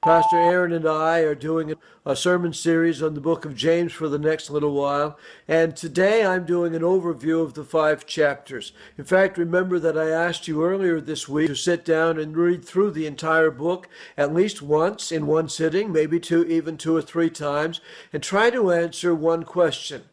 Pastor Aaron and I are doing a sermon series on the book of James for the next little while, and today I'm doing an overview of the 5 chapters. In fact, remember that I asked you earlier this week to sit down and read through the entire book at least once in one sitting, maybe even 2 or 3 times, and try to answer one question.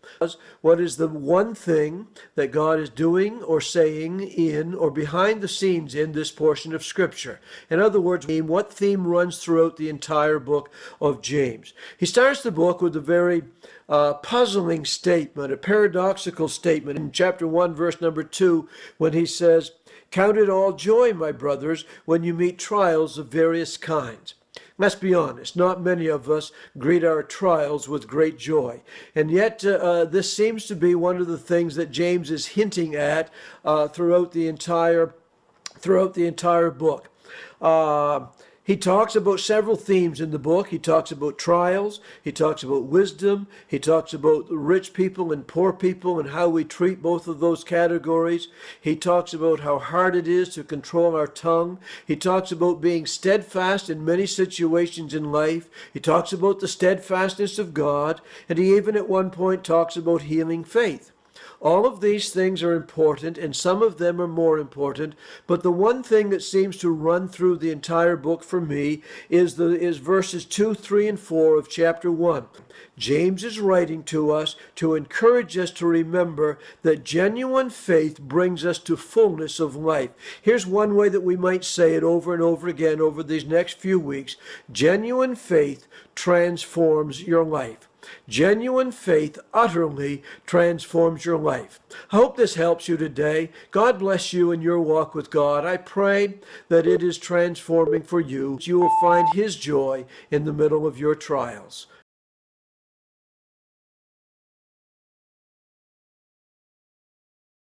What is the one thing that God is doing or saying in or behind the scenes in this portion of Scripture? In other words, what theme runs throughout the entire book of James? He starts the book with a very puzzling statement, a paradoxical statement in chapter 1, verse number 2, when he says, "Count it all joy, my brothers, when you meet trials of various kinds." Let's be honest, not many of us greet our trials with great joy. And yet this seems to be one of the things that James is hinting at throughout the entire book. He talks about several themes in the book. He talks about trials. He talks about wisdom. He talks about rich people and poor people and how we treat both of those categories. He talks about how hard it is to control our tongue. He talks about being steadfast in many situations in life. He talks about the steadfastness of God. And he even at one point talks about healing faith. All of these things are important, and some of them are more important, but the one thing that seems to run through the entire book for me is verses 2, 3, and 4 of chapter 1. James is writing to us to encourage us to remember that genuine faith brings us to fullness of life. Here's one way that we might say it over and over again over these next few weeks. Genuine faith transforms your life. Genuine faith utterly transforms your life. I hope this helps you today. God bless you in your walk with God. I pray that it is transforming for you. You will find His joy in the middle of your trials.